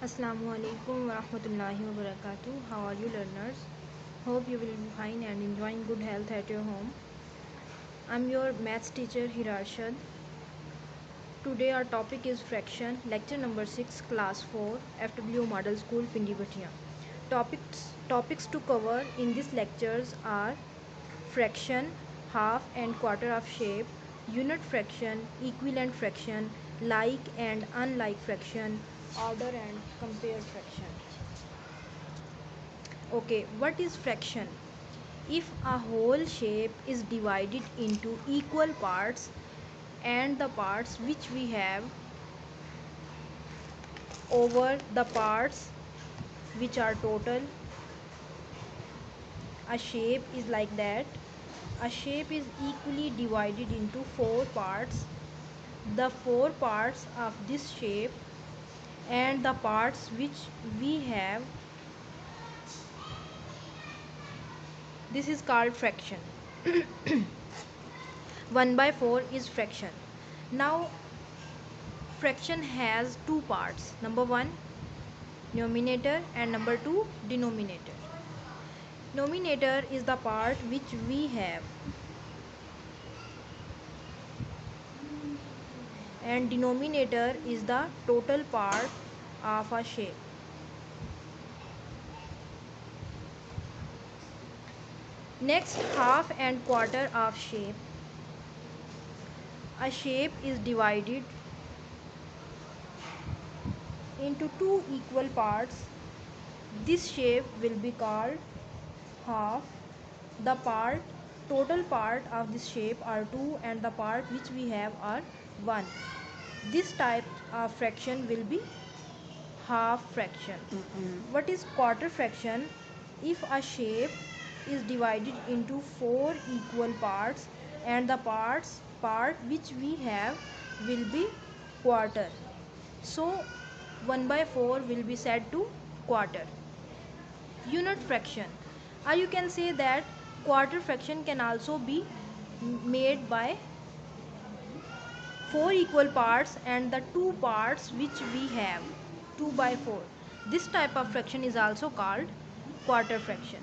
Assalamualaikum warahmatullahi wabarakatuh. How are you learners? Hope you will be fine and enjoying good health at your home. I'm your maths teacher Hirarshad. Today our topic is fraction, lecture number 6, class 4, FW Model School, Pindi Bhatia. Topics to cover in these lectures are fraction, half and quarter of shape, unit fraction, equivalent fraction, like and unlike fraction, order and compare fraction. Okay, what is fraction? If a whole shape is divided into equal parts and the parts which we have over the parts which are total, a shape is like that. A shape is equally divided into four parts. The four parts of this shape and the parts which we have, this is called fraction. 1 by 4 is fraction. Now fraction has two parts. Number 1 numerator and number 2 denominator. Numerator is the part which we have and denominator is the total part of a shape. Next, half and quarter of shape. A shape is divided into two equal parts. This shape will be called half. The total part of this shape are 2 and the part which we have are 1. This type of fraction will be half fraction. What is quarter fraction? If a shape is divided into 4 equal parts and the part which we have will be quarter. So 1 by 4 will be said to quarter. Unit fraction, or you can say that quarter fraction can also be made by 4 equal parts and the two parts which we have 2 by 4. This type of fraction is also called quarter fraction.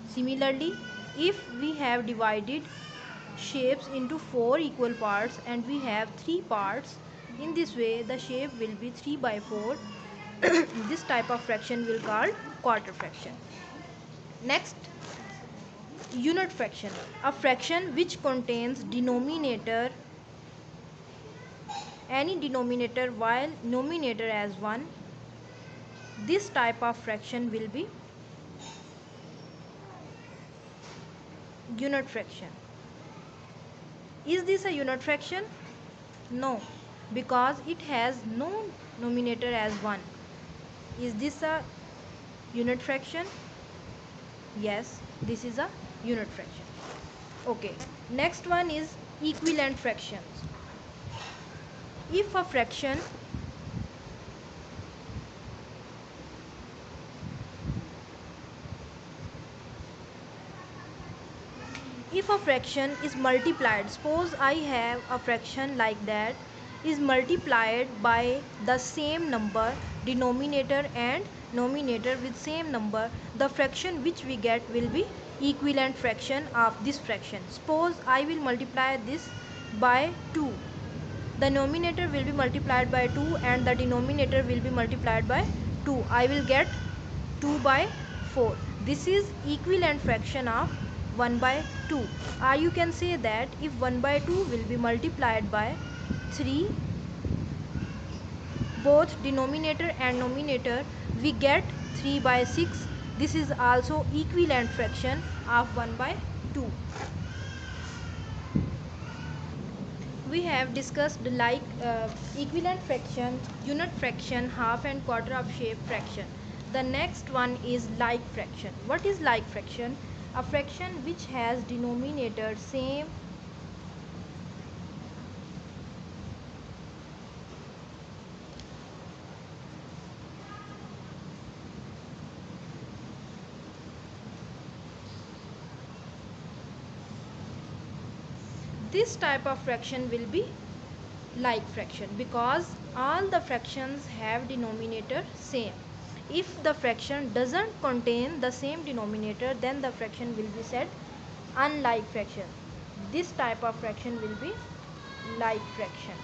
Similarly, if we have divided shapes into 4 equal parts and we have 3 parts, in this way the shape will be 3 by 4. This type of fraction will be called quarter fraction. Next, unit fraction, a fraction which contains denominator, any denominator while numerator as 1. This type of fraction will be unit fraction. Is this a unit fraction? No, because it has no numerator as 1. Is this a unit fraction? Yes, this is a unit fraction. Okay, next one is equivalent fractions. If a fraction is multiplied, suppose I have a fraction like that, is multiplied by the same number, denominator and numerator with same number, the fraction which we get will be equivalent fraction of this fraction. Suppose I will multiply this by 2. The numerator will be multiplied by 2 and the denominator will be multiplied by 2. I will get 2 by 4. This is equivalent fraction of 1 by 2. Or you can say that if 1 by 2 will be multiplied by 3, both denominator and numerator, we get 3 by 6. This is also equivalent fraction of 1 by 2. We have discussed like equivalent fraction, unit fraction, half and quarter of shape fraction. The next one is like fraction. What is like fraction? A fraction which has denominator same this type of fraction will be like fraction, because all the fractions have denominator same. If the fraction doesn't contain the same denominator, then the fraction will be said unlike fraction. This type of fraction will be like fraction.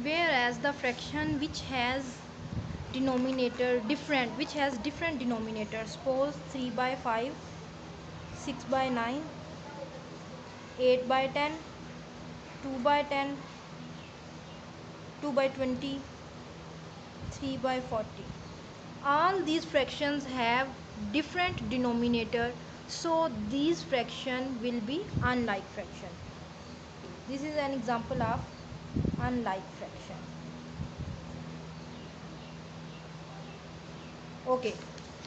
Whereas the fraction which has different denominators, suppose 3 by 5, 6 by 9, 8 by 10, 2 by 10, 2 by 20, 3 by 40. All these fractions have different denominator, so these fraction will be unlike fraction. This is an example of unlike fraction. Okay,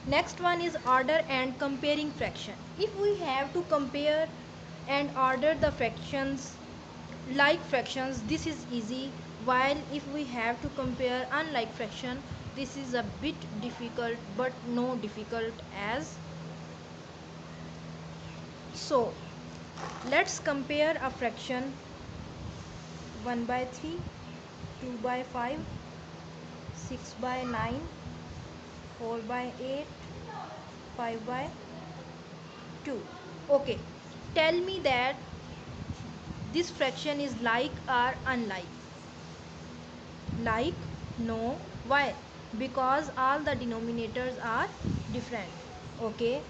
next one is order and comparing fraction. If we have to compare and order the fractions like fractions, this is easy, while if we have to compare unlike fraction, this is a bit difficult, but no difficult as. So let's compare a fraction 1 by 3, 2 by 5, 6 by 9, 4 by 8, 5 by 2. Okay, tell me that this fraction is like or unlike. Like? No. Why? Because all the denominators are different. Okay,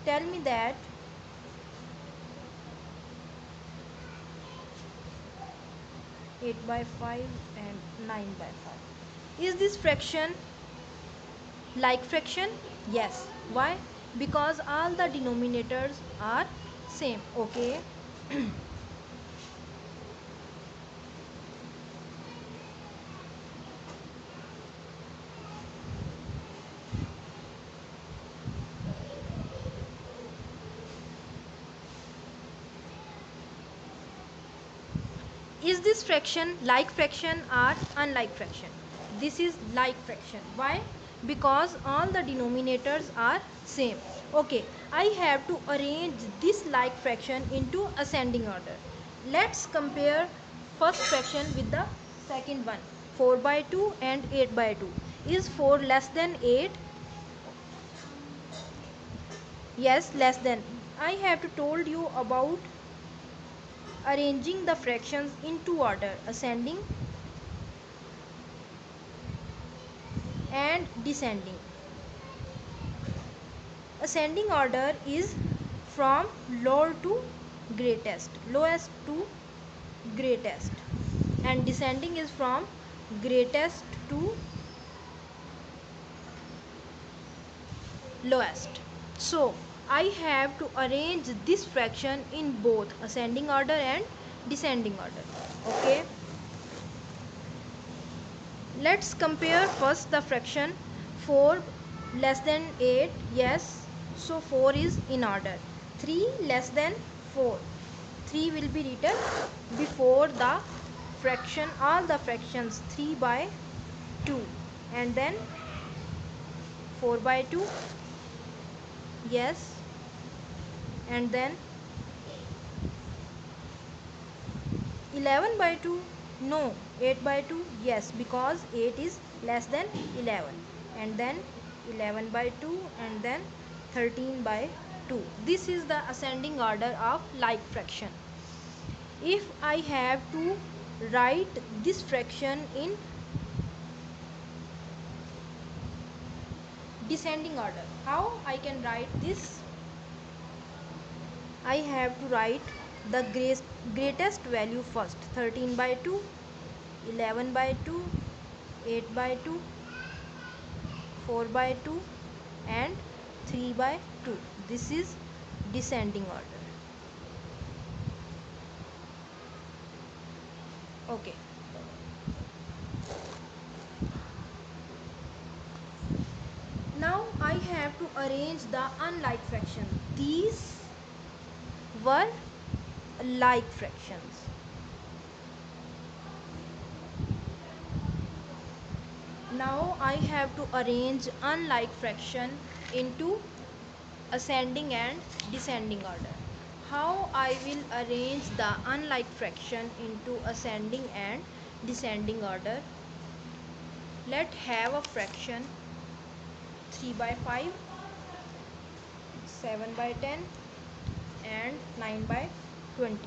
tell me that 8 by 5 and 9 by 5. Is this fraction like fraction? Yes. Why? Because all the denominators are same. Okay. Is this fraction like fraction or unlike fraction? This is like fraction. Why? Because all the denominators are same. Okay, I have to arrange this like fraction into ascending order. Let's compare first fraction with the second one. 4 by 2 and 8 by 2. Is 4 less than 8? Yes, less than. I have to told you about arranging the fractions into order, ascending and descending. Ascending order is from lower to greatest, lowest to greatest, and descending is from greatest to lowest. So I have to arrange this fraction in both ascending order and descending order. Okay, let's compare first the fraction 4 less than 8. Yes, so 4 is in order. 3 less than 4. 3 will be written before the fraction, all the fractions 3 by 2, and then 4 by 2. Yes, and then 11 by 2. No, 8 by 2. Yes, because 8 is less than 11, and then 11 by 2, and then 13 by 2. This is the ascending order of like fraction. If I have to write this fraction in descending order, how I can write this? I have to write the greatest value first. 13 by 2, 11 by 2, 8 by 2, 4 by 2, and 3 by 2. This is descending order. Okay. Now I have to arrange the unlike fraction. These were like fractions. Now I have to arrange unlike fraction into ascending and descending order. How I will arrange the unlike fraction into ascending and descending order? Let have a fraction 3 by 5, 7 by 10 and 9 by 20.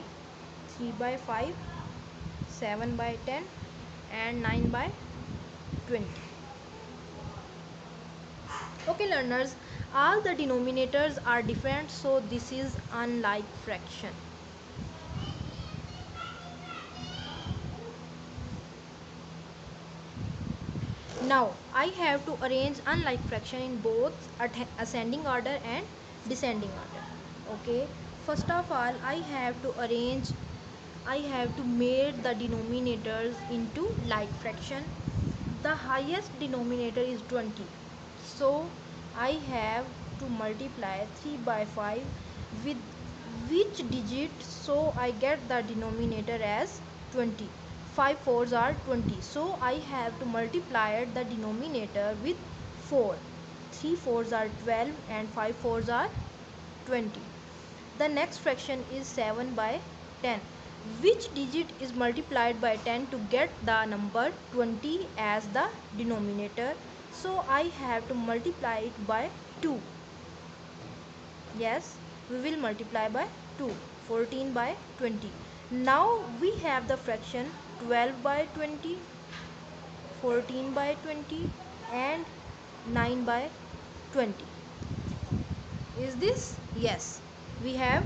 3 by 5, 7 by 10 and 9 by 20. Okay learners, all the denominators are different, so this is unlike fraction. Now I have to arrange unlike fraction in both ascending order and descending order. Okay, first of all I have to make the denominators into like fraction. The highest denominator is 20, so I have to multiply 3 by 5 with which digit, so I get the denominator as 20. 5 fours are 20, so I have to multiply the denominator with 4. 3 fours are 12 and 5 fours are 20. The next fraction is 7 by 10. Which digit is multiplied by 10 to get the number 20 as the denominator? So I have to multiply it by 2. Yes, we will multiply by 2. 14 by 20. Now we have the fraction 12 by 20, 14 by 20 and 9 by 20. Is this? Yes. We have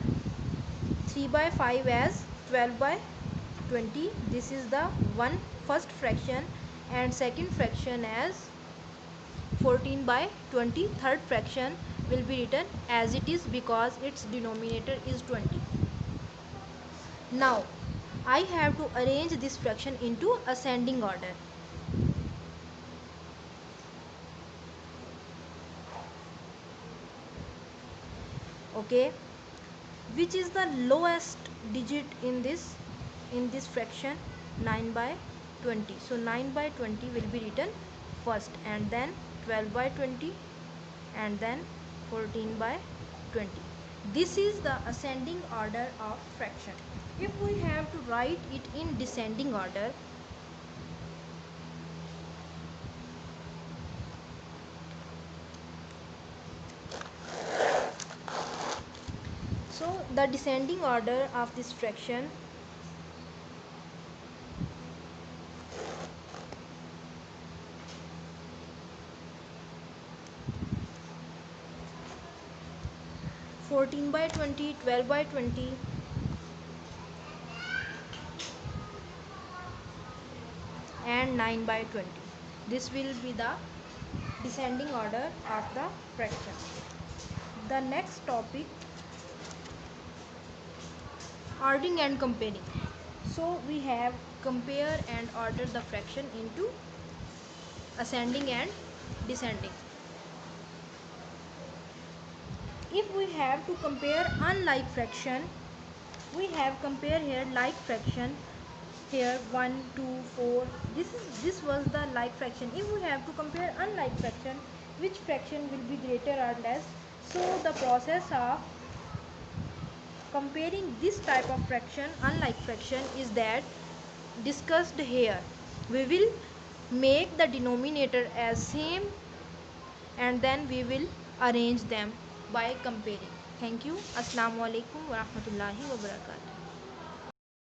3 by 5 as 12 by 20. This is the first fraction, and second fraction as 14 by 20. Third fraction will be written as it is because its denominator is 20. Now I have to arrange this fraction into ascending order. Okay, which is the lowest digit in this fraction? 9 by 20. So 9 by 20 will be written first, and then 12 by 20 and then 14 by 20. This is the ascending order of fraction. If we have to write it in descending order, so the descending order of this fraction 14 by 20, 12 by 20 and 9 by 20. This will be the descending order of the fraction. The next topic, ordering and comparing. So we have compare and order the fraction into ascending and descending. If we have to compare unlike fraction, we have compare here like fraction. Here 1 2 4, this was the like fraction. If we have to compare unlike fraction, which fraction will be greater or less? So the process of comparing this type of fraction, unlike fraction, is that discussed here. We will make the denominator as same and then we will arrange them by comparing. Thank you. Assalamu alaikum wa rahmatullahi wa barakatuh.